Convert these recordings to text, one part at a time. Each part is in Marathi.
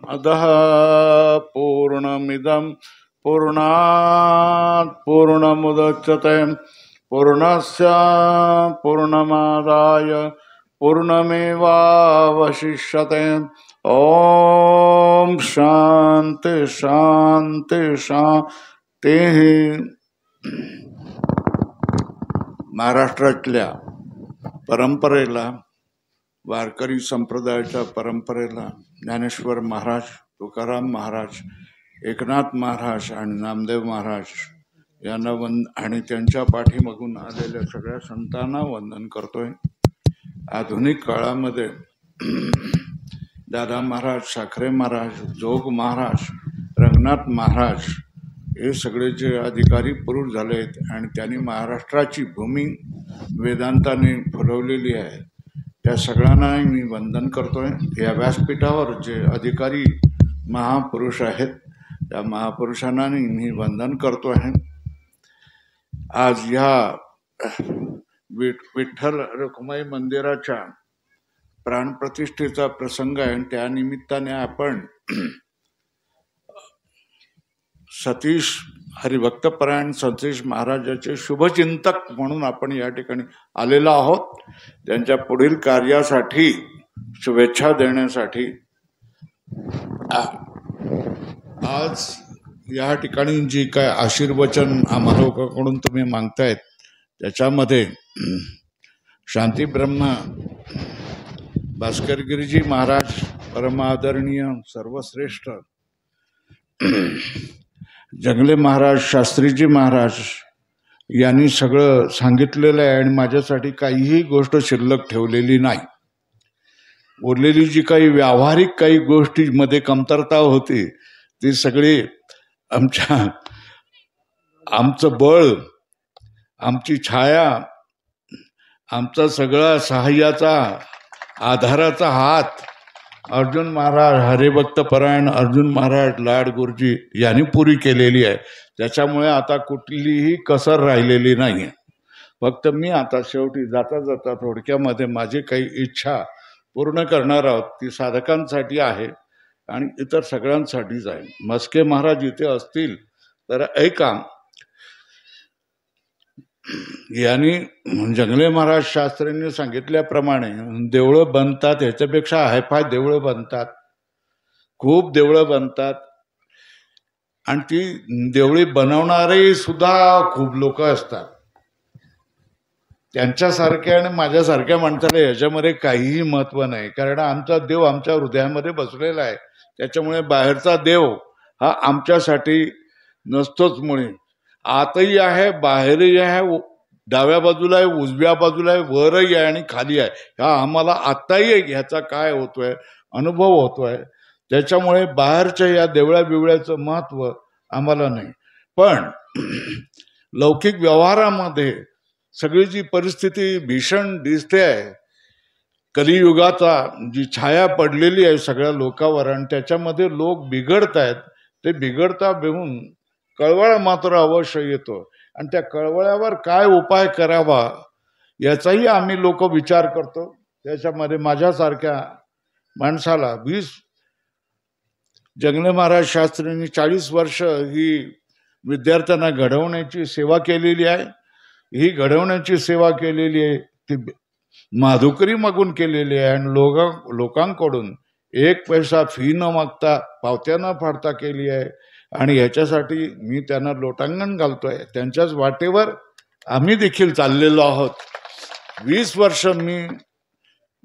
अधः पूर्णमिदं पूर्णात् पूर्णमुदच्यते पूर्णस्य पूर्णमादाय पूर्णमेवावशिष्यते। ओम शांति शांति शांति। महाराष्ट्रातल्या परंपरेला, वारकरी संप्रदायाच्या परंपरेला ज्ञानेश्वर महाराज, तुकाराम महाराज, एकनाथ महाराज आणि नामदेव महाराज यांना आणि त्यांच्या पाठीमागून आलेल्या सगळ्या संतांना वंदन करतोय। आधुनिक काळामध्ये दादा महाराज, साखरे महाराज, जोग महाराज, रंगनाथ महाराज हे सगळे जे अधिकारी पुरुष झाले आहेत आणि त्यांनी महाराष्ट्राची भूमी वेदांताने फुलवलेली आहे, त्या सगळ्यांना मी वंदन करतोय। या व्यासपीठावर जे अधिकारी महापुरुष आहेत त्या महापुरुषांना मी वंदन करतो आहे। आज ह्या विठ्ठल रखुमाई मंदिराच्या प्राणप्रतिष्ठेचा प्रसंग आहे। त्या निमित्ताने आपण सतीश हरिभक्तपरायण सतीश महाराजाचे शुभचिंतक म्हणून आपण या ठिकाणी आलेलो आहोत। त्यांच्या पुढील कार्यासाठी शुभेच्छा देण्यासाठी आज या ठिकाणी जी काय आशीर्वचन आम्हा लोकांकडून तुम्ही मागतायत त्याच्यामध्ये शांती ब्रह्म भास्करगिरीजी महाराज, परम आदरणीय सर्वश्रेष्ठ जंगले महाराज, शास्त्रीजी महाराज यांनी सगळं सांगितलेलं आहे आणि माझ्यासाठी काहीही गोष्ट शिल्लक ठेवलेली नाही। उरलेली जी काही व्यावहारिक काही गोष्टींमध्ये कमतरता होती ती सगळी आमचं बळ, आमची छाया, आमचा सगळा सहाय्याचा आधाराचा हात अर्जुन महाराज, हरिभक्तपरायण अर्जुन महाराज लाड गुरुजी यांनी पुरी केलेली आहे। त्याच्यामुळे आता कुठलीही कसर राहिलेली नाही आहे। फक्त मी आता शेवटी जाता जाता थोडक्यामध्ये माझी काही इच्छा पूर्ण करणार आहोत, ती साधकांसाठी आहे आणि इतर सगळ्यांसाठीच आहे। मस्के महाराज इथे असतील तर ऐका, यांनी जंगले महाराज शास्त्रींनी सांगितल्याप्रमाणे देवळं बनतात, ह्याच्यापेक्षा हायफाय देवळं बनतात, खूप देवळं बनतात आणि ती देवळी बनवणारे सुद्धा खूप लोक असतात। त्यांच्यासारख्या आणि माझ्यासारख्या माणसाला ह्याच्यामध्ये काहीही महत्त्व नाही, कारण आमचा देव आमच्या हृदयामध्ये बसलेला आहे। त्याच्यामुळे बाहेरचा देव हा आमच्यासाठी नसतोच, मुळे आतही आहे बाहेरही आहे, डाव्या बाजूला आहे उजव्या बाजूला आहे वरही आहे आणि खाली आहे। हा आम्हाला आत्ताही ह्याचा काय होतोय अनुभव होतोय। त्याच्यामुळे बाहेरच्या या देवळ्या बिवळ्याचं महत्त्व आम्हाला नाही। पण लौकिक व्यवहारामध्ये सगळी जी परिस्थिती भीषण दिसते आहे, कलियुगाचा जी छाया पडलेली आहे सगळ्या लोकांवर आणि त्याच्यामध्ये लोक बिघडत आहेत, ते बिघडता बेहून कळवळा मात्र अवश्य येतो आणि त्या कळवळ्यावर काय उपाय करावा याचाही आम्ही लोक विचार करतो। त्याच्यामध्ये माझ्यासारख्या माणसाला जंगले महाराज शास्त्रींनी 40 वर्ष ही विद्यार्थ्यांना घडवण्याची सेवा केलेली आहे। ही घडवण्याची सेवा केलेली आहे ती माधुकरी मागून केलेली आहे आणि लोकांकडून एक पैसा फी न मागता पावत्या न फाडता केली आहे आणि ह्याच्यासाठी मी त्यांना लोटांगण घालतोय। त्यांच्याच वाटेवर आम्ही देखील चाललेलो आहोत। 20 वर्ष मी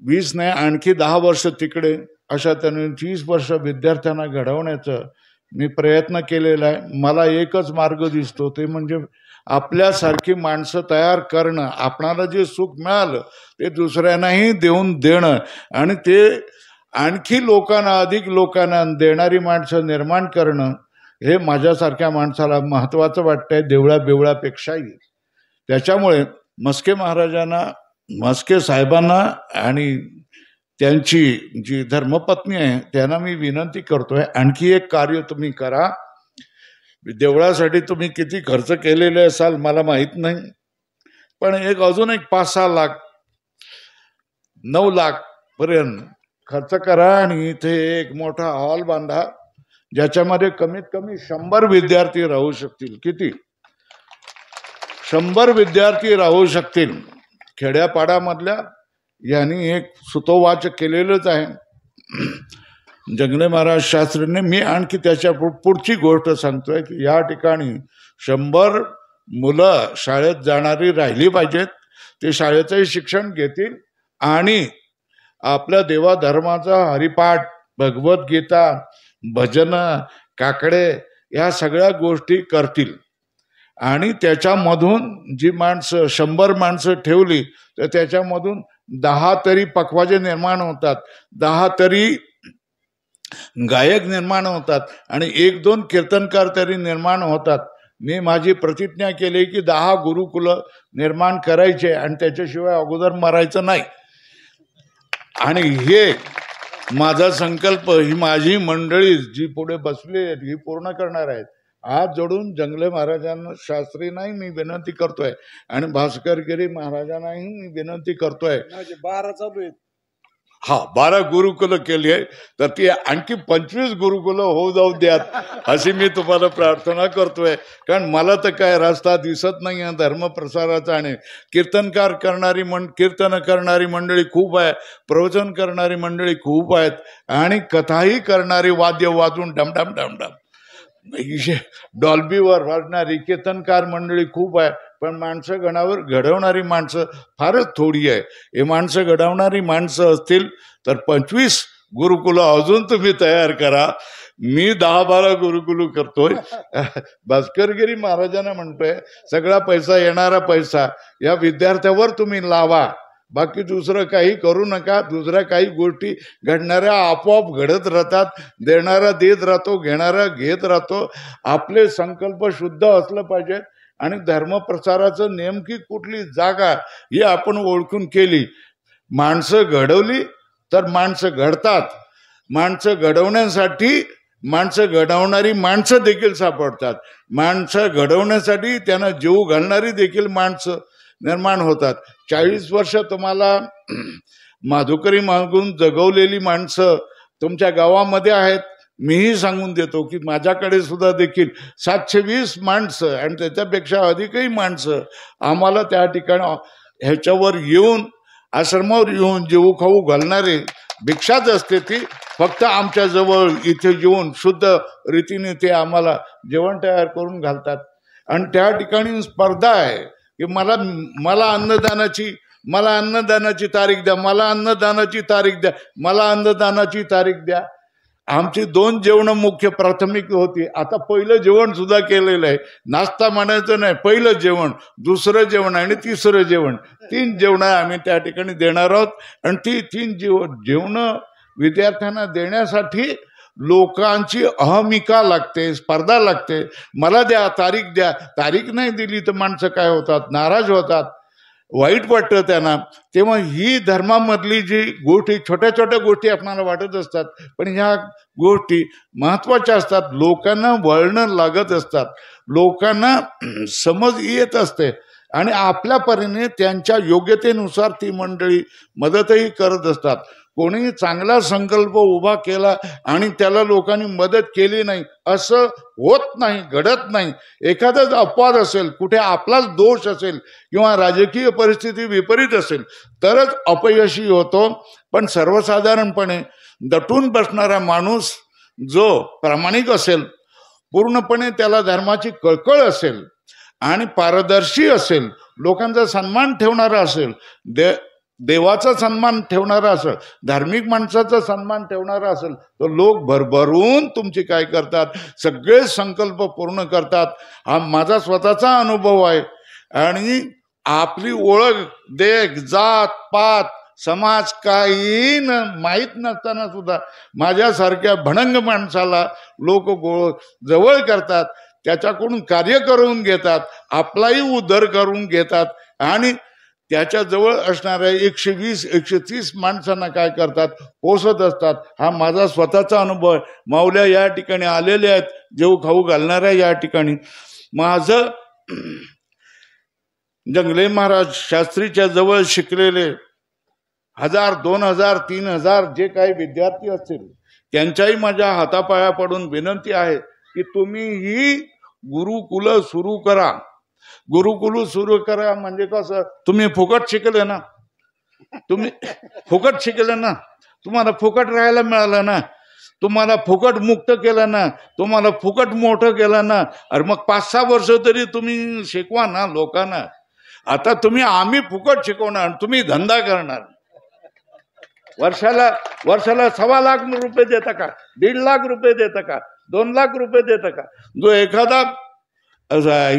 20 नाही आणखी 10 वर्ष तिकडे, अशा त्याने 30 वर्ष विद्यार्थ्यांना घडवण्याचं मी प्रयत्न केलेला आहे। मला एकच मार्ग दिसतो, ते म्हणजे आपल्यासारखी माणसं तयार करणं, आपणाला जे सुख मिळालं ते दुसऱ्यांनाही देणं आणि ते आणखी लोकांना, अधिक लोकांना देणारी माणसं निर्माण करणं, हे माझ्यासारख्या माणसाला महत्त्वाचं वाटतंय देवळा बिवळापेक्षाही। त्याच्यामुळे मस्के महाराजांना, मस्के साहेबांना आणि त्यांची जी धर्मपत्नी आहे त्यांना मी विनंती करतोय, आणखी एक कार्य तुम्ही करा। देवळासाठी तुम्ही किती खर्च केलेले असाल मला माहीत नाही, पण अजून एक 5-6 लाख 9 लाख पर्यंत खर्च करा आणि इथे एक मोठा हॉल बांधा, ज्याच्यामध्ये कमीत कमी 100 विद्यार्थी राहू शकतील. किती? 100 विद्यार्थी राहू शकतील. खेड्यापाड्यामधल्या यांनी एक सुतोवाच केलेलंच आहे जंगले महाराज शास्त्रींनी. मी आणखी त्याच्या पुढची गोष्ट सांगतोय की या ठिकाणी 100 मुलं शाळेत जाणारी राहिली पाहिजेत. ते शाळेचंही शिक्षण घेतील आणि आपल्या देवाधर्माचा हरिपाठ, भगवद्गीता, भजन, काकडे या सगळ्या गोष्टी करतील. आणि त्याच्यामधून जी माणसं 100 माणसं ठेवली तर त्याच्यामधून 10 तरी पखवाजे निर्माण होतात, 10 तरी गायक निर्माण होतात आणि 1-2 कीर्तनकार तरी निर्माण होतात. मी माझी प्रतिज्ञा केली की 10 गुरुकुल निर्माण करायचे आणि त्याच्याशिवाय अगोदर मरायचं नाही. आणि हे माझा संकल्प ही माझी मंडळी जी पुढे बसली आहेत ही पूर्ण करणार आहेत. हात जोडून जंगले महाराजांना शास्त्रींनाही मी विनंती करतोय आणि भास्करगिरी महाराजांनाही मी विनंती करतोय. 12 चालू आहेत. 12 गुरुकुल केली आहे तर ती आणखी 25 गुरुकुल होऊ जाऊ द्यात अशी मी तुम्हाला प्रार्थना करतोय. कारण मला तर काय रस्ता दिसत नाही आहे धर्मप्रसाराचा. आणि कीर्तन करणारी मंडळी खूप आहे, प्रवचन करणारी मंडळी खूप आहेत आणि कथाही करणारी, वाद्य वाजून डमडम डमडम डॉल्बीवर वाजणारी कीर्तनकार मंडळी खूप आहे. पण माणसं घडवणारी माणसं फारच थोडी आहे. हे माणसं घडवणारी माणसं असतील तर 25 गुरुकुल अजून तुम्ही तयार करा. मी 10-12 गुरुकुल करतोय. भास्करगिरी महाराजांना म्हणतोय सगळा पैसा, येणारा पैसा या विद्यार्थ्यावर तुम्ही लावा, बाकी दुसरं काही करू नका. दुसऱ्या काही गोष्टी घडणाऱ्या आपोआप घडत राहतात. देणारा देत राहतो, घेणारा घेत राहतो. आपले संकल्प शुद्ध असलं पाहिजे आणि धर्मप्रसाराचं नेमकी कुठली जागा ही आपण ओळखून केली. माणसं घडवली तर माणसं घडतात. माणसं घडवण्यासाठी माणसं घडवणारी माणसं देखील सापडतात. माणसं घडवण्यासाठी त्यांना जीव घालणारी देखील माणसं निर्माण होतात. 40 वर्ष तुम्हाला माधुकरी मागून जगवलेली माणसं तुमच्या गावामध्ये आहेत. मीही सांगून देतो की माझ्याकडे सुद्धा देखील 720 माणसं आणि त्याच्यापेक्षा अधिकही माणसं आम्हाला त्या ठिकाणी ह्याच्यावर येऊन, आश्रमावर येऊन जेवू खाऊ घालणारे. भिक्षाच असते ती, फक्त आमच्या जवळ इथे येऊन शुद्ध रीतीने ते आम्हाला जेवण तयार करून घालतात. आणि त्या ठिकाणी स्पर्धा आहे की मला अन्नदानाची तारीख द्या, मला अन्नदानाची तारीख द्या, मला अन्नदानाची तारीख द्या. आमची 2 जेवणं मुख्य प्राथमिक होती. आता पहिलं जेवण सुद्धा केलेलं आहे. नाश्ता म्हणायचं नाही, पहिलं जेवण, दुसरं जेवण आणि तिसरं जेवण, 3 जेवणं आम्ही त्या ठिकाणी देणार आहोत. आणि ती 3 जेवणं विद्यार्थ्यांना देण्यासाठी लोकांची अहमिका लागते, स्पर्धा लागते. मला द्या, तारीख द्या. तारीख नाही दिली तर माणसं काय होतात, नाराज होतात, वाईट वाटतं त्यांना. तेव्हा ही धर्मामधली जी गोष्टी, छोट्या छोट्या गोष्टी आपल्याला वाटत असतात पण ह्या गोष्टी महत्वाच्या असतात. लोकांना वळणं लागत असतात, लोकांना समज येत असते आणि आपल्या परीने त्यांच्या योग्यतेनुसार ती मंडळी मदतही करत असतात. कोणीही चांगला संकल्प उभा केला आणि त्याला लोकांनी मदत केली नाही असं होत नाही, घडत नाही. एखादाच अपवाद असेल, कुठे आपलाच दोष असेल किंवा राजकीय परिस्थिती विपरीत असेल तरच अपयशी होतो. पण सर्वसाधारणपणे दटून बसणारा माणूस जो प्रामाणिक असेल, पूर्णपणे त्याला धर्माची कळकळ असेल आणि पारदर्शी असेल, लोकांचा सन्मान ठेवणारा असेल, देवाचा सन्मान ठेवणारा असेल, धार्मिक माणसाचा सन्मान ठेवणारा असेल तर लोक भरभरून तुमची काय करतात, सगळे संकल्प पूर्ण करतात. हा माझा स्वतःचा अनुभव आहे. आणि आपली ओळख, देख, जात पात, समाज काही माहीत नसताना सुद्धा माझ्यासारख्या भणंग माणसाला लोक जवळ करतात, त्याच्याकडून कार्य करून घेतात, आपलाही उद्धार करून घेतात आणि त्याच्या जवळ असणाऱ्या 120-130 माणसांना काय करतात, पोसत असतात. हा माझा स्वतःचा अनुभव आहे. माऊल्या या ठिकाणी आलेले आहेत, जेव खाऊ घालणाऱ्या या ठिकाणी. माझं जंगले महाराज शास्त्रीच्या जवळ शिकलेले 1000, 2000, 3000 जे काही विद्यार्थी असतील त्यांच्याही माझ्या हातापाया पडून विनंती आहे की तुम्ही ही गुरुकुल सुरू करा. गुरुकुल सुरू करा म्हणजे कसं, तुम्ही फुकट शिकले ना, तुम्ही फुकट शिकले ना, तुम्हाला फुकट राहायला मिळालं ना, तुम्हाला फुकट मुक्त केलं ना, तुम्हाला फुकट मोठं केलं ना. अरे मग 5-6 वर्ष तरी तुम्ही शिकवा ना लोकांना. आता तुम्ही आम्ही फुकट शिकवणार, तुम्ही धंदा करणार. वर्षाला 1.25 लाख रुपये देता का, 1.5 लाख रुपये देता का, 2 लाख रुपये देता का? जो एखादा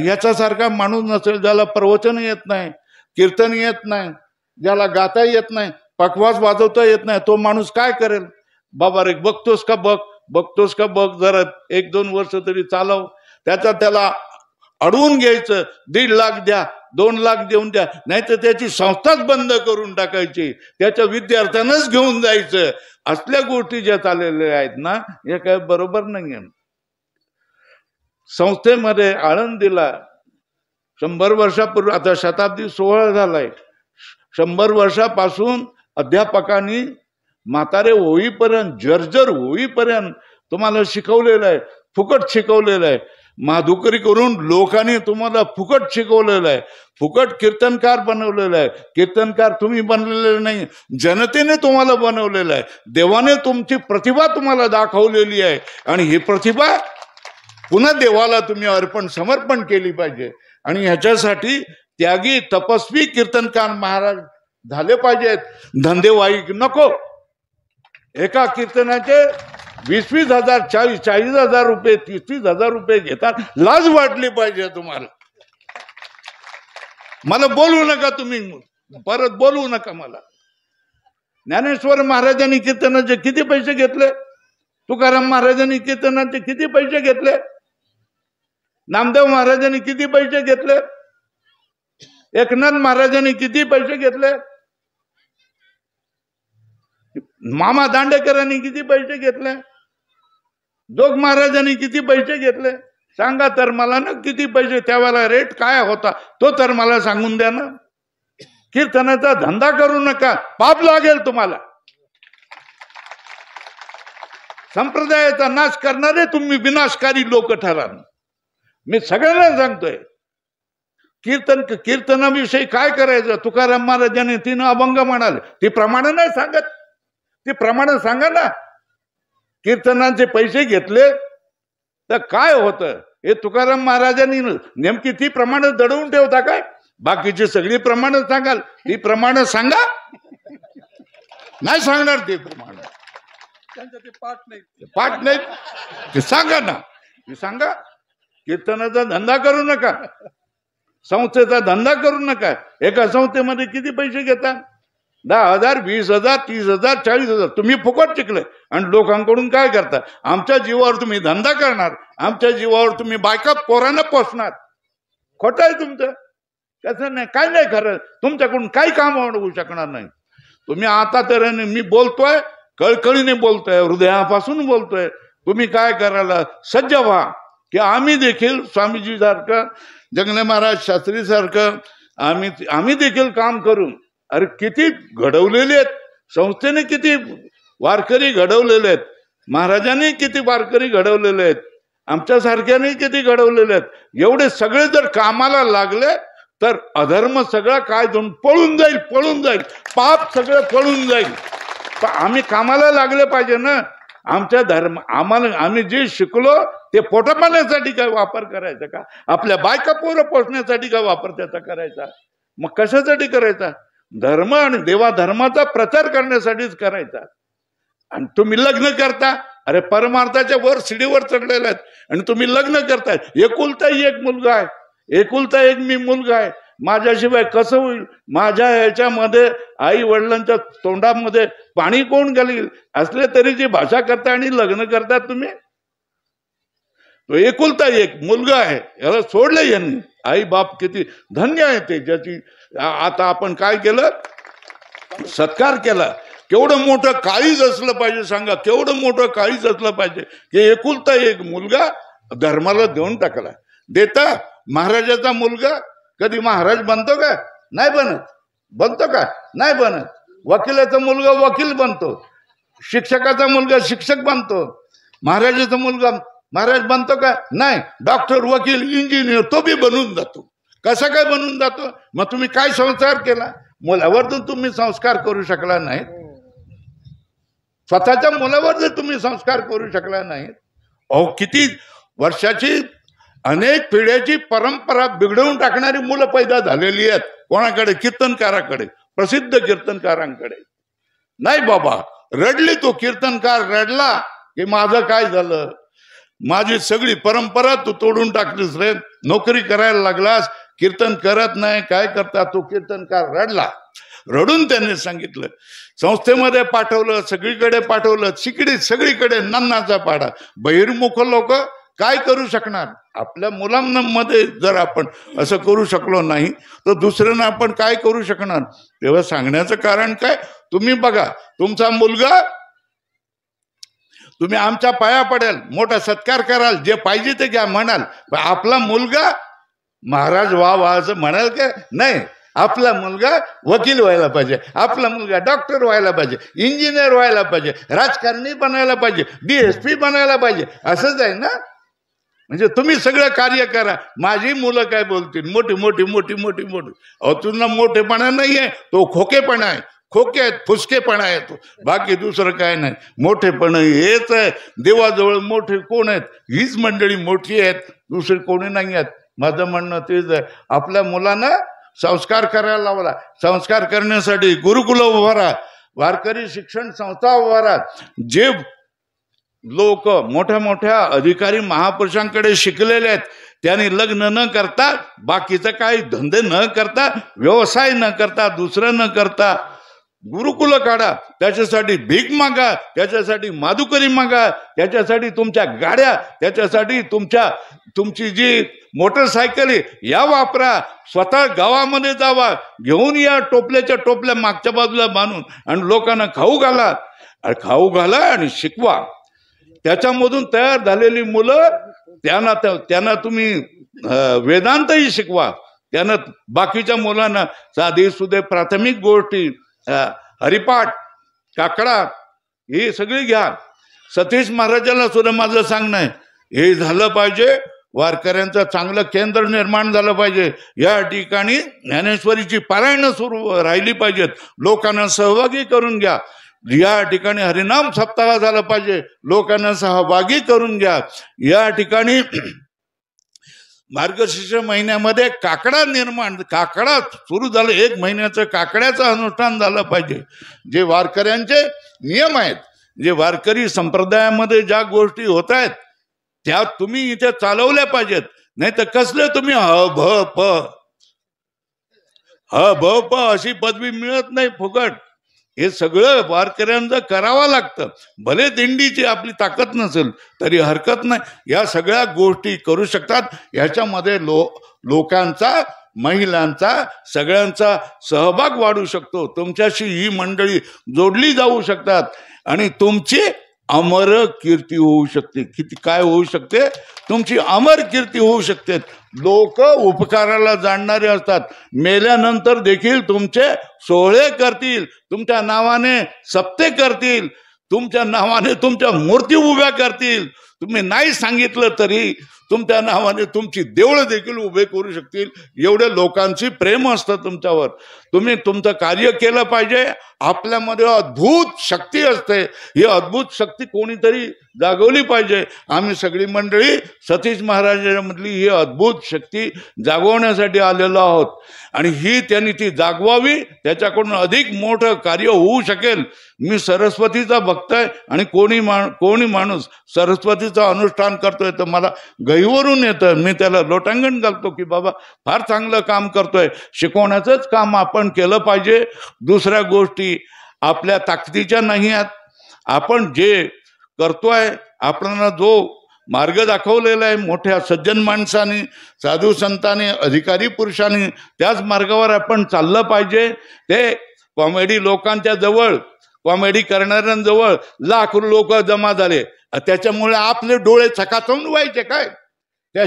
याच्यासारखा माणूस नसेल, ज्याला प्रवचन येत नाही, कीर्तन येत नाही, ज्याला गाता येत नाही, पखवाज वाजवता येत नाही, तो माणूस काय करेल? बाबा रे बघतोस का बघ, बघतोस का बघ, जरा 1-2 वर्ष तरी चालव. त्याला अडवून घ्यायचं, 1.5 लाख द्या, 2 लाख देऊन द्या, नाही तर त्याची संस्थाच बंद करून टाकायची, त्याच्या विद्यार्थ्यांनाच घेऊन जायचं. असल्या गोष्टी ज्या चाललेल्या आहेत ना, हे काय बरोबर नाहीये. संस्थेमध्ये आळंदीला 100 वर्षापूर्वी, आता शताब्दी 16 झालाय, 100 वर्षापासून अध्यापकांनी म्हातारे होईपर्यंत, जर्जर होईपर्यंत तुम्हाला शिकवलेलं आहे, फुकट शिकवलेलं आहे. माधुकरी करून लोकांनी तुम्हाला फुकट शिकवलेलं आहे, फुकट कीर्तनकार बनवलेलं आहे. कीर्तनकार तुम्ही बनलेले नाही, जनतेने तुम्हाला बनवलेलं आहे. देवाने तुमची प्रतिभा तुम्हाला दाखवलेली आहे आणि ही प्रतिभा पुन्हा देवाला तुम्ही समर्पण केली पाहिजे. आणि ह्याच्यासाठी त्यागी तपस्वी कीर्तनकार महाराज झाले पाहिजेत. धंदेवाईक नको. एका कीर्तनाचे 20-20 हजार, 40-40 हजार रुपये, 30-30 हजार रुपये घेतात. लाज वाटली पाहिजे तुम्हाला. मला बोलू नका, तुम्ही परत बोलू नका मला. ज्ञानेश्वर महाराजांनी कीर्तनाचे किती पैसे घेतले? तुकाराम महाराजांनी कीर्तनाचे किती पैसे घेतले? नामदेव महाराजांनी किती पैसे घेतले? एकनाथ महाराजांनी किती पैसे घेतले? मामा दांडेकरांनी किती पैसे घेतले? जोग महाराजांनी किती पैसे घेतले? सांगा तर मला ना, किती पैसे, त्यावेळेला रेट काय होता तो तर मला सांगून द्या ना. कीर्तनाचा धंदा करू नका, पाप लागेल तुम्हाला. संप्रदायाचा नाश करणारे तुम्ही विनाशकारी लोक ठराल. मी सगळ्यांना सांगतोय, कीर्तनाविषयी काय करायचं. तुकाराम महाराजांनी 3 अभंग म्हणाले, ती प्रमाण नाही सांगत, ती प्रमाण सांगा ना. कीर्तनाचे पैसे घेतले तर काय होतं हे तुकाराम महाराजांनी नेमकी ती प्रमाण दडवून ठेवता काय? बाकीची सगळी प्रमाण सांगाल, ती प्रमाण सांगा. नाही सांगणार ते प्रमाण, ते पाठ नाही, ते सांगा ना, ते सांगा. कीर्तनाचा धंदा करू नका, संस्थेचा धंदा करू नका. एका संस्थेमध्ये किती पैसे घेतात? 10,000, 20,000, 30,000, 40,000. तुम्ही फुकट शिकले आणि लोकांकडून काय करता? आमच्या जीवावर तुम्ही धंदा करणार, आमच्या जीवावर तुम्ही बायका पोरांना पोसणार. खोटं आहे तुमचं. कसं नाही, काय नाही खरं. तुमच्याकडून काही काम होऊ शकणार नाही. तुम्ही आता तर मी बोलतोय, कळकळीने बोलतोय, हृदयापासून बोलतोय. तुम्ही काय करायला सज्ज व्हा की आम्ही देखील स्वामीजी सारखं, जंगले महाराज शास्त्री सारखं आम्ही देखील काम करू. अरे किती घडवलेले आहेत संस्थेने, किती वारकरी घडवलेले आहेत, महाराजांनी किती वारकरी घडवलेले आहेत, आमच्यासारख्याने किती घडवलेले आहेत. एवढे सगळे जर कामाला लागले तर अधर्म सगळा काय जाऊन पळून जाईल, पळून जाईल. पाप सगळं पळून जाईल. आम्ही कामाला लागले पाहिजे ना. आमच्या धर्म आम्ही जे शिकलो ते पोटापाण्यासाठी काय वापर करायचा का? आपल्या बायका पोरं पोसण्यासाठी काय वापर त्याचा करायचा? मग कशासाठी करायचा? धर्म आणि देवा धर्माचा प्रचार करण्यासाठीच करायचा. आणि तुम्ही लग्न करता, अरे परमार्थाच्या वर शिडीवर चढलेला आहेत आणि तुम्ही लग्न करताय. एकुलता एक मुलगा आहे, एकुलता एक मी मुलगा आहे, माझ्याशिवाय कसं होईल? माझ्या ह्याच्यामध्ये आई वडिलांच्या तोंडामध्ये पाणी कोण घालील? असले तरी जी भाषा करता आणि लग्न करता तुम्ही. तो एकुलता एक मुलगा आहे, याला सोडलं यांनी. आई बाप किती धन्य आहे ते, ज्याची आता आपण काय केलं, सत्कार केला. केवढं मोठं काळीज असलं पाहिजे सांगा, केवढं मोठं काळीज असलं पाहिजे की एकुलता एक मुलगा धर्माला देऊन टाकला. देता महाराजाचा मुलगा कधी महाराज बनतो का? नाही बनत. बनतो का? नाही बनत. वकिलाचा मुलगा वकील बनतो, शिक्षकाचा मुलगा शिक्षक बनतो, महाराजाचा मुलगा महाराज बनतो का? नाही. डॉक्टर, वकील, इंजिनियर तो बी बनून जातो. कसा काय बनून जातो? मग तुम्ही काय संस्कार केला? मुलावर तर तुम्ही संस्कार करू शकला नाहीत. स्वतःच्या मुलावर जर तुम्ही संस्कार करू शकला नाहीत, अहो किती वर्षाची अनेक पिढ्याची परंपरा बिघडवून टाकणारी मुलं पैदा झालेली आहेत. कोणाकडे? कीर्तनकाराकडे, प्रसिद्ध कीर्तनकारांकडे. नाही बाबा, रडली तो कीर्तनकार, रडला की माझं काय झालं, माझी सगळी परंपरा तू तोडून टाकलीस रे, नोकरी करायला लागलास, कीर्तन करत नाही, काय करता? तो कीर्तनकार रडला. रडून त्यांनी सांगितलं, संस्थेमध्ये पाठवलं, सगळीकडे पाठवलं, सगळीकडे नन्नाचा पाडा. बहिर्मुख लोक काय करू शकणार? आपल्या मुलांमध्ये जर आपण असं करू शकलो नाही तर दुसऱ्यांना आपण काय करू शकणार? तेव्हा सांगण्याचं कारण काय? तुम्ही बघा, तुमचा मुलगा, तुम्ही आमच्या पाया पडेल, मोठा सत्कार कराल, जे पाहिजे ते घ्या म्हणाल, पण आपला मुलगा महाराज वा वा असं म्हणाल का? नाही. आपला मुलगा वकील व्हायला पाहिजे, आपला मुलगा डॉक्टर व्हायला पाहिजे, इंजिनियर व्हायला पाहिजे, राजकारणी बनायला पाहिजे, DSP बनायला पाहिजे, असंच आहे ना? म्हणजे तुम्ही सगळं कार्य करा, माझी मुलं काय बोलतील? मोठी मोठी मोठी मोठी मोठी. अहो तुला मोठेपणा नाही आहे, तो खोकेपणा आहे. खोके आहेत, फुसकेपणा आहे तो, बाकी दुसरं काय नाही. मोठेपणा हेच आहे. देवाजवळ मोठे कोण आहेत? हीच मंडळी मोठी आहेत, दुसरे कोणी नाही आहेत. माझं म्हणणं तेच आहे, आपल्या मुलांना संस्कार करायला लावला. संस्कार करण्यासाठी गुरुकुल उभा राहा, वारकरी शिक्षण संस्था उभा राहा. जे लोक मोठ्या मोठ्या अधिकारी महापुरुषांकडे शिकलेले आहेत, त्यांनी लग्न न करता, बाकीचं काही धंदे न करता, व्यवसाय न करता, दुसरं न करता गुरुकुल काढा. त्याच्यासाठी भीक मागा, त्याच्यासाठी माधुकरी मागा, त्याच्यासाठी तुमच्या गाड्या, त्याच्यासाठी तुमची जी मोटरसायकल आहे या वापरा. स्वतः गावामध्ये जावा, घेऊन या टोपल्याच्या टोपल्या मागच्या बाजूला बांधून, आणि लोकांना खाऊ घाला आणि शिकवा. त्याच्यामधून तयार झालेली मुलं, त्यांना तुम्ही वेदांतही शिकवा. त्यांना बाकीच्या मुलांना साधे सुधे प्राथमिक गोष्टी, हरिपाठ, काकडा, हे सगळी घ्या. सतीश महाराजांना सुद्धा माझं सांगणं आहे, हे झालं पाहिजे. वारकऱ्यांचं चांगलं केंद्र निर्माण झालं पाहिजे. या ठिकाणी ज्ञानेश्वरीची पारायणं सुरू राहिली पाहिजेत. लोकांना सहभागी करून घ्या. या ठिकाणी हरिनाम सप्ताह झाला पाहिजे, लोकांना सहभागी करून घ्या. या ठिकाणी मार्गशीर्ष महिन्यामध्ये काकडा सुरू झालं, 1 महिन्याचं काकड्याचं अनुष्ठान झालं पाहिजे. जे वारकऱ्यांचे नियम आहेत, जे वारकरी संप्रदायामध्ये ज्या गोष्टी होत आहेत, त्या तुम्ही इथे चालवल्या पाहिजेत. नाही तर कसले तुम्ही ह भ अशी पदवी मिळत नाही फुकट. हे सगळं वारकऱ्यांचं करावं लागतं. भले दिंडीची आपली ताकद नसेल तरी हरकत नाही, या सगळ्या गोष्टी करू शकतात. याच्यामध्ये लोकांचा, महिलांचा, सगळ्यांचा सहभाग वाढू शकतो. तुमच्याशी ही मंडळी जोडली जाऊ शकतात आणि तुमची अमर कीर्ती होऊ शकते. किती काय होऊ शकते? तुमची अमर कीर्ती होऊ शकते. लोक उपकाराला जाणणारे असतात. मेल्यानंतर देखील तुमचे सोहळे करतील, तुमच्या नावाने सप्ते करतील, तुमच्या नावाने तुमच्या मूर्ती उभ्या करतील. तुम्ही नाही सांगितलं तरी तुमच्या नावाने तुमची देवळं देखील उभे करू शकतील. एवढे लोकांची प्रेम असतं तुमच्यावर. तुम्ही तुमचं कार्य केलं पाहिजे. आपल्यामध्ये अद्भुत शक्ती असते, ही अद्भुत शक्ती कोणीतरी जागवली पाहिजे. आम्ही सगळी मंडळी सतीश महाराजांमधली ही अद्भुत शक्ती जागवण्यासाठी आलेलो आहोत आणि त्यांनी ती जागवावी. त्याच्याकडून अधिक मोठं कार्य होऊ शकेल. मी सरस्वतीचा भक्त आहे आणि कोणी माणूस सरस्वतीचं अनुष्ठान करतोय तर मला गहिवरून येतं. मी त्याला लोटांगण घालतो की बाबा फार चांगलं काम करतोय. शिकवण्याचंच काम आपण केलं पाहिजे. दुसऱ्या गोष्टी आपल्या ताकदीच्या नाही आहेत. आपण जे करतोय, आपल्याला जो मार्ग दाखवलेला आहे मोठ्या सज्जन माणसाने, साधू संतांनी, अधिकारी पुरुषांनी, त्याच मार्गावर आपण चाललं पाहिजे. ते कॉमेडी लोकांच्या जवळ, कॉमेडी करणाऱ्यांजवळ लाख लोक जमा झाले, त्याच्यामुळे आपले डोळे चकाचून व्हायचे काय? त्या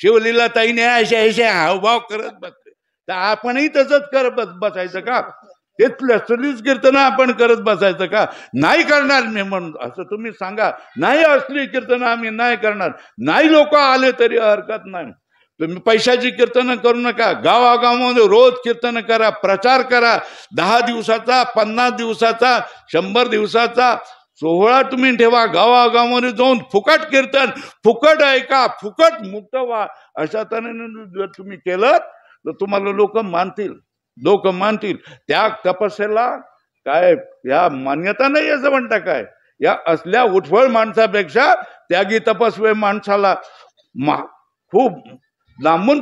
शिवलीला ताईने अशा हावभाव करत बसले, तर आपणही तसंच करत बसायचं का? तेच असलीच कीर्तनं आपण करत बसायचं का? नाही करणार मी म्हणून असं तुम्ही सांगा, नाही असली कीर्तनं आम्ही नाही करणार, नाही लोक आले तरी हरकत नाही. तुम्ही पैशाची कीर्तनं करू नका, गावागावामध्ये रोज कीर्तन करा, प्रचार करा. 10 दिवसाचा, 50 दिवसाचा, 100 दिवसाचा सोहळा तुम्ही ठेवा. गावागावामध्ये जाऊन फुकट कीर्तन, फुकट ऐका, फुकट मुक्त व्हा. अशा तऱ्हेने जर तुम्ही केलं तर तुम्हाला लोक मानतील, लोक मानतील. त्या तपस्येला काय या मान्यता नाही असं म्हणता काय? या असल्या उठवळ माणसापेक्षा त्यागी तपस्वी माणसाला खूप लांबून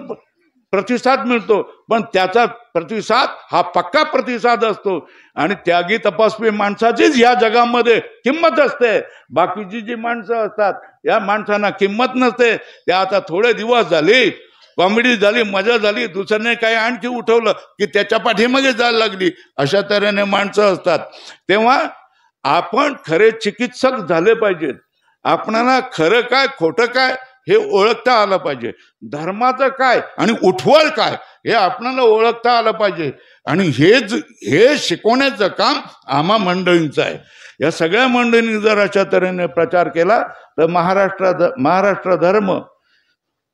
प्रतिसाद मिळतो, पण त्याचा प्रतिसाद हा पक्का प्रतिसाद असतो. आणि त्यागी तपस्वी माणसाचीच या जगामध्ये किंमत असते. बाकीची जी माणसं असतात या माणसांना किंमत नसते. त्या आता थोडे दिवस झाले, कॉमेडी झाली, मजा झाली, दुसऱ्याने काही आणखी उठवलं की त्याच्या पाठीमागे जायला लागली. अशा तऱ्हेने माणसं असतात. तेव्हा आपण खरे चिकित्सक झाले पाहिजेत. आपणाला खरं काय खोटं काय हे ओळखता आलं पाहिजे. धर्माचं काय आणि उठवळ काय हे आपल्याला ओळखता आलं पाहिजे. आणि हे शिकवण्याचं काम आम्हा मंडळींचं आहे. या सगळ्या मंडळींनी जर अशा तऱ्हेने प्रचार केला तर महाराष्ट्र धर्म,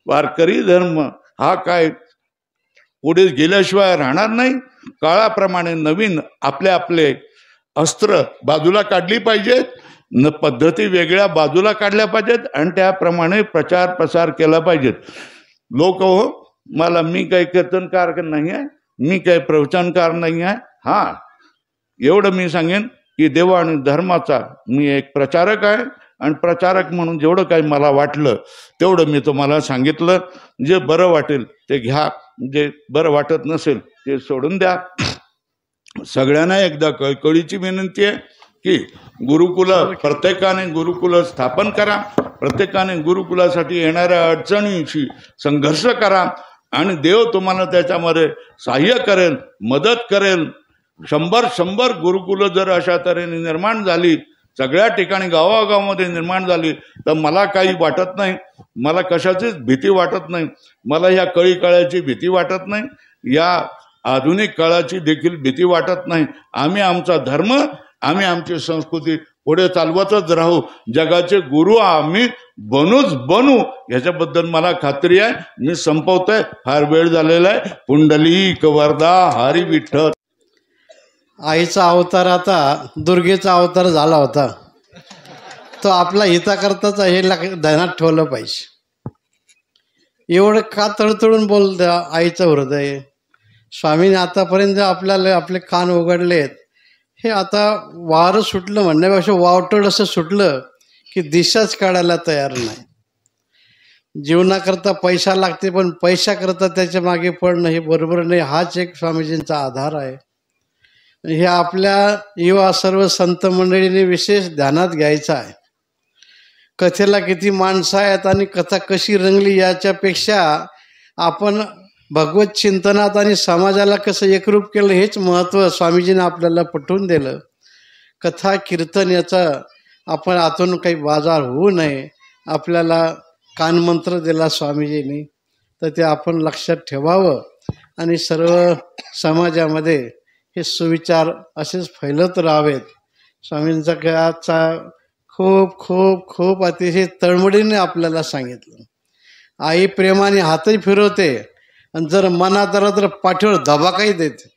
वारकरी धर्म हा काय पुढे गेल्याशिवाय राहणार नाही. काळाप्रमाणे नवीन आपले अस्त्र बाजूला काढली पाहिजेत, पद्धती वेगळ्या बाजूला काढल्या पाहिजेत आणि त्याप्रमाणे प्रचार प्रसार केला पाहिजेत. लोक हो मला, मी काही कीर्तनकार नाही आहे, मी काही प्रवचनकार नाही आहे. हा एवढं मी सांगेन की देव आणि धर्माचा मी एक प्रचारक आहे. आणि प्रचारक म्हणून जेवढं काही मला वाटलं तेवढं मी तुम्हाला सांगितलं. जे बरं वाटेल ते घ्या, जे बरं वाटत नसेल ते सोडून द्या. सगळ्यांना एकदा कळकळीची विनंती आहे की प्रत्येकाने गुरुकुल स्थापन करा. प्रत्येकाने गुरुकुलासाठी येणाऱ्या अडचणींशी संघर्ष करा आणि देव तुम्हाला त्याच्यामध्ये सहाय्य करेल, मदत करेल. 100 गुरुकुलं जर अशा तऱ्हेने निर्माण झाली, सगळ्या ठिकाणी गावागावामध्ये निर्माण झाली तर मला काही वाटत नाही, मला कशाचीच भीती वाटत नाही. मला ह्या कळी काळाची भीती वाटत नाही, या आधुनिक काळाची देखील भीती वाटत नाही. आम्ही आमचा धर्म, आम्ही आमची संस्कृती पुढे चालवतच राहू. जगाचे गुरु आम्ही बनू याच्याबद्दल मला खात्री आहे. मी संपवतोय, फार वेळ झालेला आहे. पुंडलिक वरदा हरी विठ्ठल. आईचा अवतार आता दुर्गेचा अवतार झाला होता, तो आपला हिताकरताच हे ध्यानात ठेवलं पाहिजे. एवढं का तळतळून बोलतं आईचं हृदय. स्वामीने आतापर्यंत आपल्याला आपले कान उघडलेत. हे आता वारं सुटलं म्हणण्यापेक्षा वावटळ असं सुटलं की दिशाच काढायला तयार नाही. जीवनाकरता पैसा लागते, पण पैशाकरता त्याच्या मागे पडणं हे बरोबर नाही. हाच एक स्वामीजींचा आधार आहे. हे आपल्या युवा सर्व संत मंडळींनी विशेष ध्यानात घ्यायचं आहे. कथेला किती माणसं आहेत आणि कथा कशी रंगली याच्यापेक्षा आपण भगवत चिंतनात आणि समाजाला कसं एकरूप केलं हेच महत्त्व स्वामीजींनी आपल्याला पटवून दिलं. कथा कीर्तन याचा आपण आतून काही बाजार होऊ नये. आपल्याला कानमंत्र दिला स्वामीजींनी तर ते आपण लक्षात ठेवावं आणि सर्व समाजामध्ये हे सुविचार असेच फैलत राहावेत. स्वामींचा काळाचा खूप खूप खूप अतिशय तळमळीने आपल्याला सांगितलं. आई प्रेमाने हातही फिरवते आणि जर मनात आलं तर पाठीवर धबाकाही देते.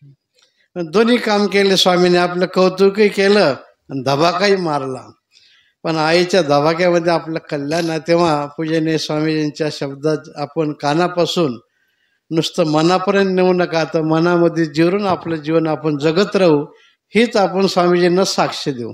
दोन्ही काम केले स्वामीने, आपलं कौतुकही केलं आणि धबाकाही मारला. पण आईच्या धबाक्यामध्ये आपलं कल्याण आहे. तेव्हा पूजनीय स्वामीजींच्या शब्दात आपण कानापासून नुसतं मनापर्यंत नेऊ नका, तर मनामध्ये जिरून आपलं जीवन आपण जगत राहू, हीच आपण स्वामीजींना साक्ष देऊ.